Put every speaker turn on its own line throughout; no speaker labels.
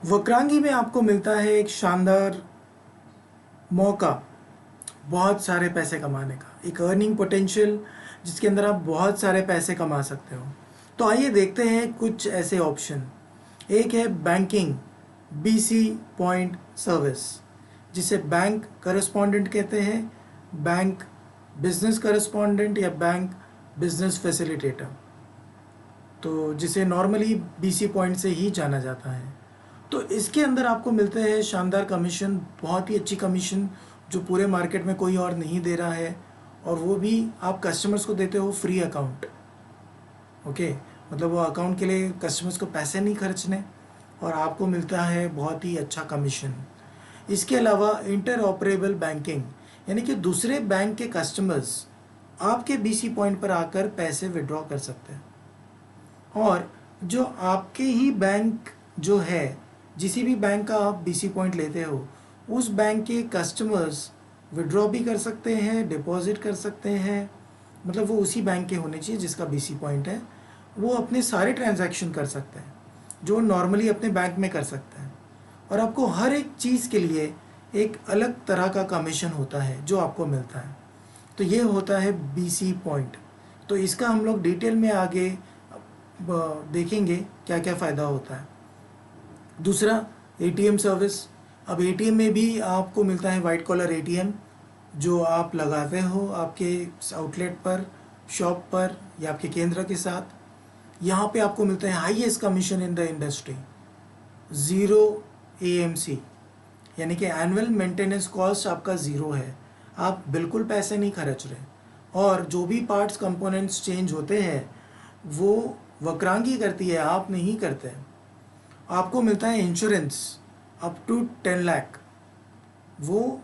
वक्रांगी में आपको मिलता है एक शानदार मौका बहुत सारे पैसे कमाने का, एक अर्निंग पोटेंशियल जिसके अंदर आप बहुत सारे पैसे कमा सकते हो। तो आइए देखते हैं कुछ ऐसे ऑप्शन। एक है बैंकिंग बीसी पॉइंट सर्विस, जिसे बैंक करस्पॉन्डेंट कहते हैं, बैंक बिजनेस करस्पॉन्डेंट या बैंक बिजनेस फैसिलिटेटर, तो जिसे नॉर्मली बीसी पॉइंट से ही जाना जाता है। तो इसके अंदर आपको मिलते हैं शानदार कमीशन, बहुत ही अच्छी कमीशन जो पूरे मार्केट में कोई और नहीं दे रहा है, और वो भी आप कस्टमर्स को देते हो फ्री अकाउंट। ओके, मतलब वो अकाउंट के लिए कस्टमर्स को पैसे नहीं खर्चने और आपको मिलता है बहुत ही अच्छा कमीशन। इसके अलावा इंटर ऑपरेबल बैंकिंग, यानी कि दूसरे बैंक के कस्टमर्स आपके बीसी पॉइंट पर आकर पैसे विड्रॉ कर सकते हैं, और जो आपके ही बैंक जो है, जिसी भी बैंक का आप बीसी पॉइंट लेते हो, उस बैंक के कस्टमर्स विड्रॉ भी कर सकते हैं, डिपॉजिट कर सकते हैं। मतलब वो उसी बैंक के होने चाहिए जिसका बीसी पॉइंट है। वो अपने सारे ट्रांजैक्शन कर सकते हैं जो नॉर्मली अपने बैंक में कर सकते हैं, और आपको हर एक चीज़ के लिए एक अलग तरह का कमीशन होता है जो आपको मिलता है। तो ये होता है बीसी पॉइंट। तो इसका हम लोग डिटेल में आगे देखेंगे क्या क्या फ़ायदा होता है। दूसरा, एटीएम सर्विस। अब एटीएम में भी आपको मिलता है वाइट कॉलर एटीएम, जो आप लगाते हो आपके आउटलेट पर, शॉप पर या आपके केंद्र के साथ। यहाँ पे आपको मिलता है highest commission in the industry, zero AMC, यानी कि एनुअल मेंटेनेंस कॉस्ट आपका ज़ीरो है, आप बिल्कुल पैसे नहीं खर्च रहे, और जो भी पार्ट्स कंपोनेंट्स चेंज होते हैं वो वक्रांगी करती है, आप नहीं करते। आपको मिलता है इंश्योरेंस अप टू 10 लाख, वो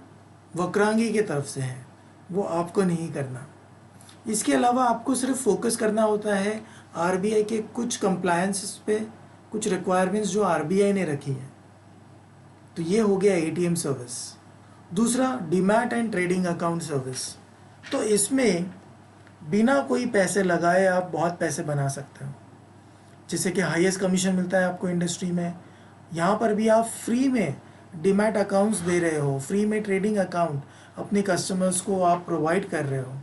वक्रांगी की तरफ से है, वो आपको नहीं करना। इसके अलावा आपको सिर्फ फोकस करना होता है आरबीआई के कुछ कंप्लायंस पे, कुछ रिक्वायरमेंट्स जो आरबीआई ने रखी है। तो ये हो गया एटीएम सर्विस। दूसरा, demat and trading account service. तो इसमें बिना कोई पैसे लगाए आप बहुत पैसे बना सकते हो, जिससे कि हाईएस्ट कमीशन मिलता है आपको इंडस्ट्री में। यहाँ पर भी आप फ्री में डीमैट अकाउंट्स दे रहे हो, फ्री में ट्रेडिंग अकाउंट अपने कस्टमर्स को आप प्रोवाइड कर रहे हो,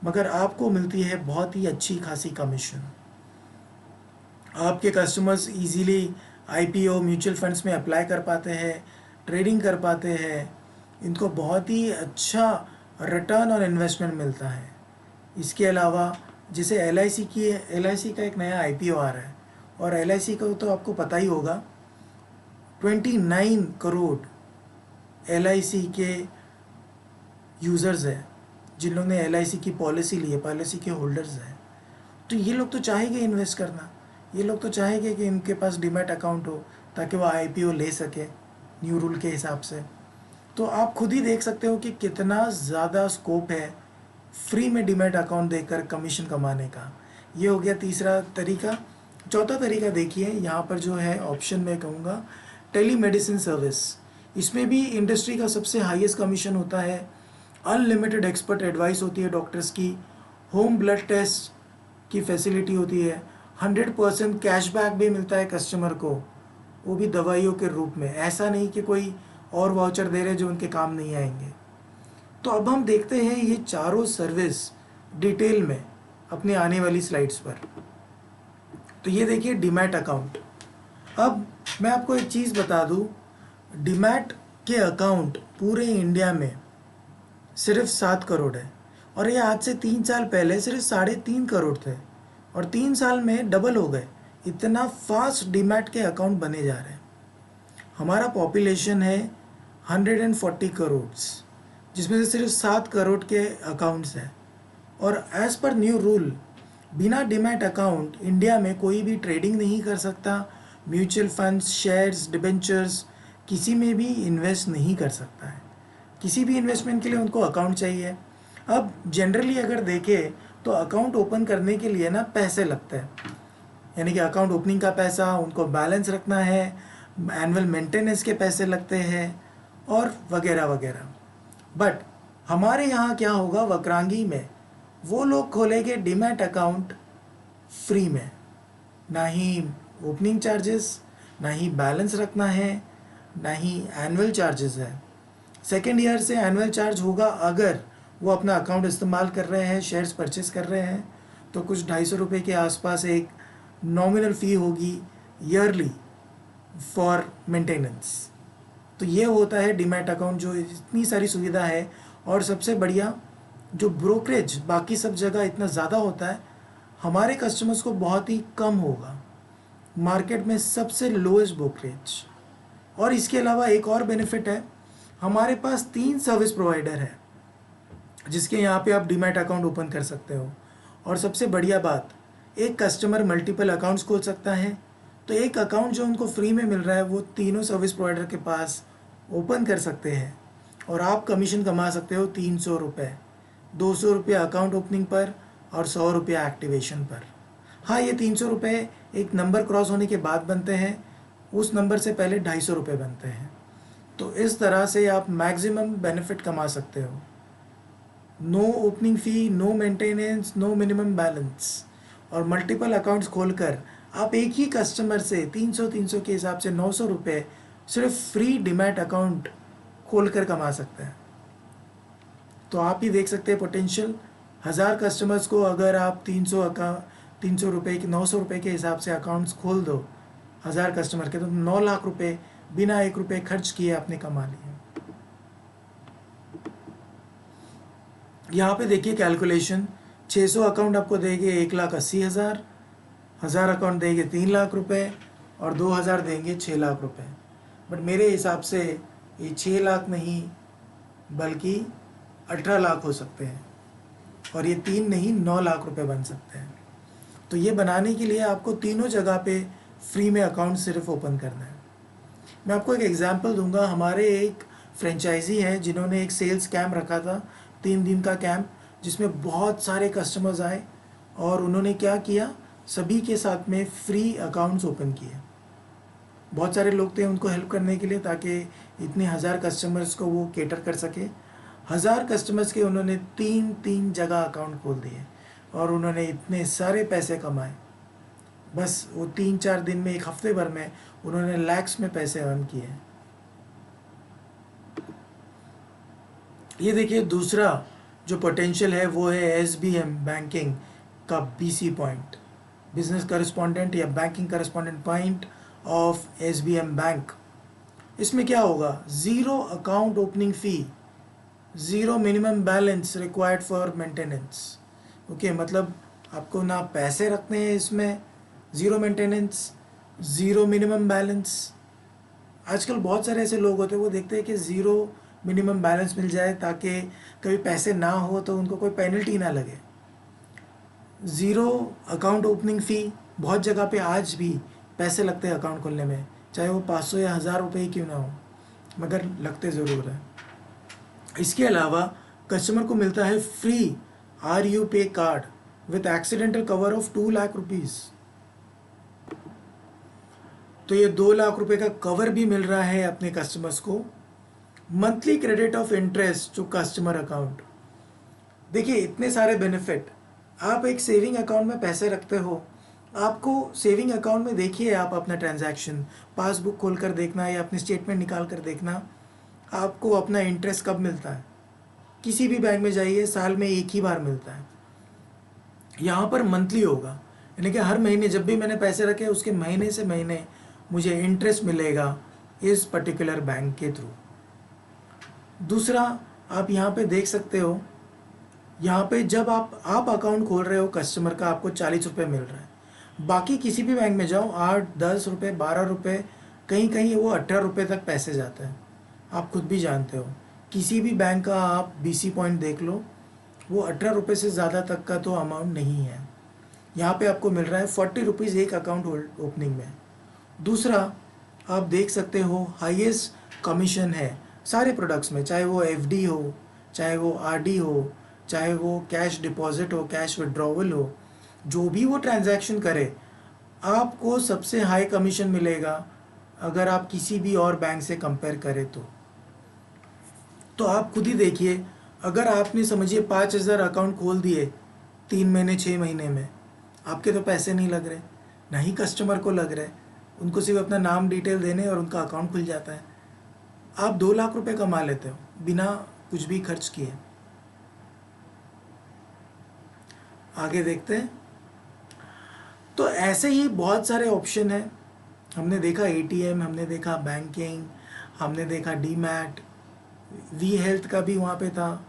मगर आपको मिलती है बहुत ही अच्छी खासी कमीशन। आपके customers easily IPO mutual funds में अप्लाई कर पाते हैं, ट्रेडिंग कर पाते हैं, इनको बहुत ही अच्छा रिटर्न और इन्वेस्टमेंट मिलता है। इसके अलावा जैसे एलआईसी का एक नया आईपीओ आ रहा है, और एलआईसी का तो आपको पता ही होगा, 29 करोड़ एलआईसी के यूज़र्स हैं जिन लोगों ने एलआईसी की पॉलिसी ली है, पॉलिसी के होल्डर्स हैं। तो ये लोग तो चाहेंगे इन्वेस्ट करना, ये लोग तो चाहेंगे कि इनके पास डीमैट अकाउंट हो ताकि वो आईपीओ ले सके न्यू रूल के हिसाब से। तो आप खुद ही देख सकते हो कि कितना ज़्यादा स्कोप है फ्री में डीमैट अकाउंट देकर कमीशन कमाने का। ये हो गया तीसरा तरीका। चौथा तरीका देखिए, यहाँ पर जो है ऑप्शन में कहूँगा टेली मेडिसिन सर्विस। इसमें भी इंडस्ट्री का सबसे हाईएस्ट कमीशन होता है, अनलिमिटेड एक्सपर्ट एडवाइस होती है डॉक्टर्स की, होम ब्लड टेस्ट की फैसिलिटी होती है, 100% कैशबैक भी मिलता है कस्टमर को, वो भी दवाइयों के रूप में। ऐसा नहीं कि कोई और वाउचर दे रहे जो उनके काम नहीं आएंगे। तो अब हम देखते हैं ये चारों सर्विस डिटेल में अपने आने वाली स्लाइड्स पर। तो ये देखिए डीमैट अकाउंट। अब मैं आपको एक चीज़ बता दूं, डीमैट के अकाउंट पूरे इंडिया में सिर्फ 7 करोड़ है, और ये आज से 3 साल पहले सिर्फ 3.5 करोड़ थे, और 3 साल में डबल हो गए। इतना फास्ट डीमैट के अकाउंट बने जा रहे हैं। हमारा पॉपुलेशन है 140 करोड़, जिसमें से सिर्फ 7 करोड़ के अकाउंट्स हैं, और एज़ पर न्यू रूल बिना डीमैट अकाउंट इंडिया में कोई भी ट्रेडिंग नहीं कर सकता, म्यूचुअल फंड्स, शेयर्स, डिबेंचर्स किसी में भी इन्वेस्ट नहीं कर सकता है। किसी भी इन्वेस्टमेंट के लिए उनको अकाउंट चाहिए। अब जनरली अगर देखें तो अकाउंट ओपन करने के लिए ना पैसे लगते हैं, यानी कि अकाउंट ओपनिंग का पैसा, उनको बैलेंस रखना है, एनुअल मेंटेनेंस के पैसे लगते हैं, और वगैरह वगैरह। बट हमारे यहाँ क्या होगा, वक्रांगी में वो लोग खोलेंगे डीमैट अकाउंट फ्री में, ना ही ओपनिंग चार्जेस, ना ही बैलेंस रखना है, ना ही एनुअल चार्जेस है। सेकेंड ईयर से एनुअल चार्ज होगा अगर वो अपना अकाउंट इस्तेमाल कर रहे हैं, शेयर्स परचेस कर रहे हैं, तो कुछ 250 रुपये के आसपास एक नॉमिनल फ़ी होगी ईयरली फॉर मेंटेनेंस। तो ये होता है डीमैट अकाउंट, जो इतनी सारी सुविधा है। और सबसे बढ़िया जो ब्रोकरेज बाकी सब जगह इतना ज़्यादा होता है, हमारे कस्टमर्स को बहुत ही कम होगा, मार्केट में सबसे लोएस्ट ब्रोकरेज। और इसके अलावा एक और बेनिफिट है, हमारे पास 3 सर्विस प्रोवाइडर है जिसके यहाँ पे आप डीमैट अकाउंट ओपन कर सकते हो। और सबसे बढ़िया बात, एक कस्टमर मल्टीपल अकाउंट्स खोल सकता है। तो एक अकाउंट जो उनको फ्री में मिल रहा है वो तीनों सर्विस प्रोवाइडर के पास ओपन कर सकते हैं और आप कमीशन कमा सकते हो 300 रुपये, 200 रुपये अकाउंट ओपनिंग पर और 100 रुपये एक्टिवेशन पर। हाँ, ये 300 रुपये एक नंबर क्रॉस होने के बाद बनते हैं, उस नंबर से पहले 250 रुपये बनते हैं। तो इस तरह से आप मैक्सिमम बेनिफिट कमा सकते हो। No opening fee, no maintenance, no minimum balance, और मल्टीपल अकाउंट्स खोलकर आप एक ही कस्टमर से 300 के हिसाब से 900 रुपये सिर्फ फ्री डीमैट अकाउंट खोलकर कमा सकते हैं। तो आप ही देख सकते हैं पोटेंशियल। 1000 कस्टमर्स को अगर आप 300 रुपये की 900 रुपये के हिसाब से अकाउंट्स खोल दो 1000 कस्टमर के, तो 9 लाख रुपये बिना 1 रुपये खर्च किए आपने कमा लिए। यहाँ पे देखिए कैलकुलेशन, 600 अकाउंट आपको देंगे 1,80,000, 1000 अकाउंट देंगे 3 लाख रुपए और 2000 देंगे 6 लाख रुपए। बट मेरे हिसाब से ये 6 लाख नहीं बल्कि 18 लाख हो सकते हैं, और ये 3 नहीं 9 लाख रुपए बन सकते हैं। तो ये बनाने के लिए आपको तीनों जगह पे फ्री में अकाउंट सिर्फ ओपन करना है। मैं आपको एक एग्जांपल दूंगा। हमारे एक फ्रेंचाइजी है जिन्होंने एक सेल्स कैंप रखा था, 3 दिन का कैंप, जिसमें बहुत सारे कस्टमर्स आए और उन्होंने क्या किया, सभी के साथ में फ्री अकाउंट्स ओपन किए। बहुत सारे लोग थे उनको हेल्प करने के लिए, ताकि इतने 1000 कस्टमर्स को वो केटर कर सके। 1000 कस्टमर्स के उन्होंने 3 जगह अकाउंट खोल दिए और उन्होंने इतने सारे पैसे कमाए। बस वो 3-4 दिन में, एक हफ्ते भर में उन्होंने लैक्स में पैसे अर्न किए। ये देखिए दूसरा जो पोटेंशियल है वो है SBM बैंकिंग का BC पॉइंट, बिजनेस करस्पॉन्डेंट या banking correspondent point of SBM bank. इसमें क्या होगा, 0 account opening fee, 0 minimum balance required for maintenance. Okay, मतलब आपको ना पैसे रखने हैं इसमें, 0 मेंटेनेंस, 0 मिनिमम बैलेंस। आजकल बहुत सारे ऐसे लोग होते हैं वो देखते हैं कि 0 मिनिमम बैलेंस मिल जाए ताकि कभी पैसे ना हो तो उनको कोई पेनल्टी ना लगे। 0 अकाउंट ओपनिंग फ़ी, बहुत जगह पे आज भी पैसे लगते हैं अकाउंट खोलने में, चाहे वो 500 या 1000 रुपये ही क्यों ना हो, मगर लगते ज़रूर है। इसके अलावा कस्टमर को मिलता है free RuPay card with accidental cover of 2 lakh rupees. तो ये 2 लाख रुपए का कवर भी मिल रहा है अपने कस्टमर्स को। Monthly credit of interest to customer account. देखिए इतने सारे बेनिफिट। आप एक सेविंग अकाउंट में पैसे रखते हो, आपको सेविंग अकाउंट में देखिए आप अपना ट्रांजैक्शन पासबुक खोल कर देखना या अपनी स्टेटमेंट निकाल कर देखना, आपको अपना इंटरेस्ट कब मिलता है। किसी भी बैंक में जाइए, साल में एक ही बार मिलता है। यहाँ पर मंथली होगा, यानी कि हर महीने जब भी मैंने पैसे रखे उसके महीने से महीने मुझे इंटरेस्ट मिलेगा इस पर्टिकुलर बैंक के थ्रू। दूसरा, आप यहाँ पे देख सकते हो, यहाँ पे जब आप अकाउंट खोल रहे हो कस्टमर का, आपको 40 रुपये मिल रहा है। बाकी किसी भी बैंक में जाओ 8-10 रुपये, 12 रुपये, कहीं कहीं वो 18 रुपये तक पैसे जाते हैं। आप खुद भी जानते हो, किसी भी बैंक का आप BC पॉइंट देख लो, वो 18 रुपये से ज़्यादा तक का तो अमाउंट नहीं है। यहाँ पे आपको मिल रहा है 40 रुपीज़ एक अकाउंट ओपनिंग में। दूसरा, आप देख सकते हो हाईएस्ट कमीशन है सारे प्रोडक्ट्स में, चाहे वो FD हो, चाहे वो RD हो, चाहे वो कैश डिपॉजिट हो, कैश विड्रॉवल हो, जो भी वो ट्रांजैक्शन करे आपको सबसे हाई कमीशन मिलेगा अगर आप किसी भी और बैंक से कंपेयर करें तो आप खुद ही देखिए, अगर आपने समझिए 5000 अकाउंट खोल दिए 3 महीने 6 महीने में, आपके तो पैसे नहीं लग रहे, ना ही कस्टमर को लग रहे, उनको सिर्फ अपना नाम डिटेल देने और उनका अकाउंट खुल जाता है। आप 2 लाख रुपए कमा लेते हो बिना कुछ भी खर्च किए। आगे देखते हैं। तो ऐसे ही बहुत सारे ऑप्शन हैं। हमने देखा एटीएम, हमने देखा बैंकिंग, हमने देखा डीमैट, वी हेल्थ का भी वहाँ पे था,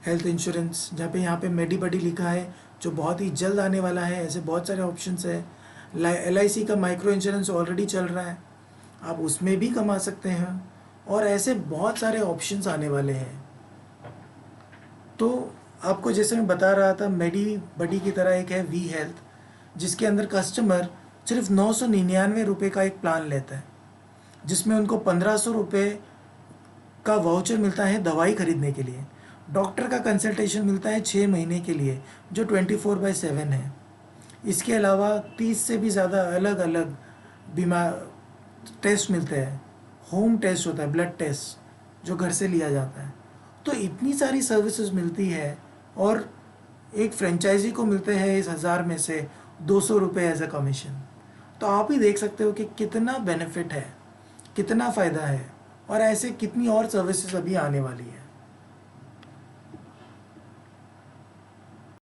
हेल्थ इंश्योरेंस, जहाँ पे यहाँ पे मेडिबडी लिखा है जो बहुत ही जल्द आने वाला है। ऐसे बहुत सारे ऑप्शंस है। LIC का माइक्रो इंश्योरेंस ऑलरेडी चल रहा है, आप उसमें भी कमा सकते हैं। और ऐसे बहुत सारे ऑप्शंस आने वाले हैं। तो आपको जैसे मैं बता रहा था, मेडिबडी की तरह एक है वी हेल्थ, जिसके अंदर कस्टमर सिर्फ 999 रुपये का एक प्लान लेता है, जिसमें उनको 1500 रुपये का वाउचर मिलता है दवाई खरीदने के लिए। डॉक्टर का कंसल्टेशन मिलता है 6 महीने के लिए, जो 24/7 है। इसके अलावा 30 से भी ज़्यादा अलग अलग बीमार टेस्ट मिलते हैं। होम टेस्ट होता है, ब्लड टेस्ट जो घर से लिया जाता है। तो इतनी सारी सर्विसेज मिलती है, और एक फ्रेंचाइजी को मिलते हैं इस 1000 में से 200 रुपये एज अ कमीशन। तो आप ही देख सकते हो कि कितना बेनिफिट है, कितना फ़ायदा है, और ऐसे कितनी और सर्विसेज अभी आने वाली है।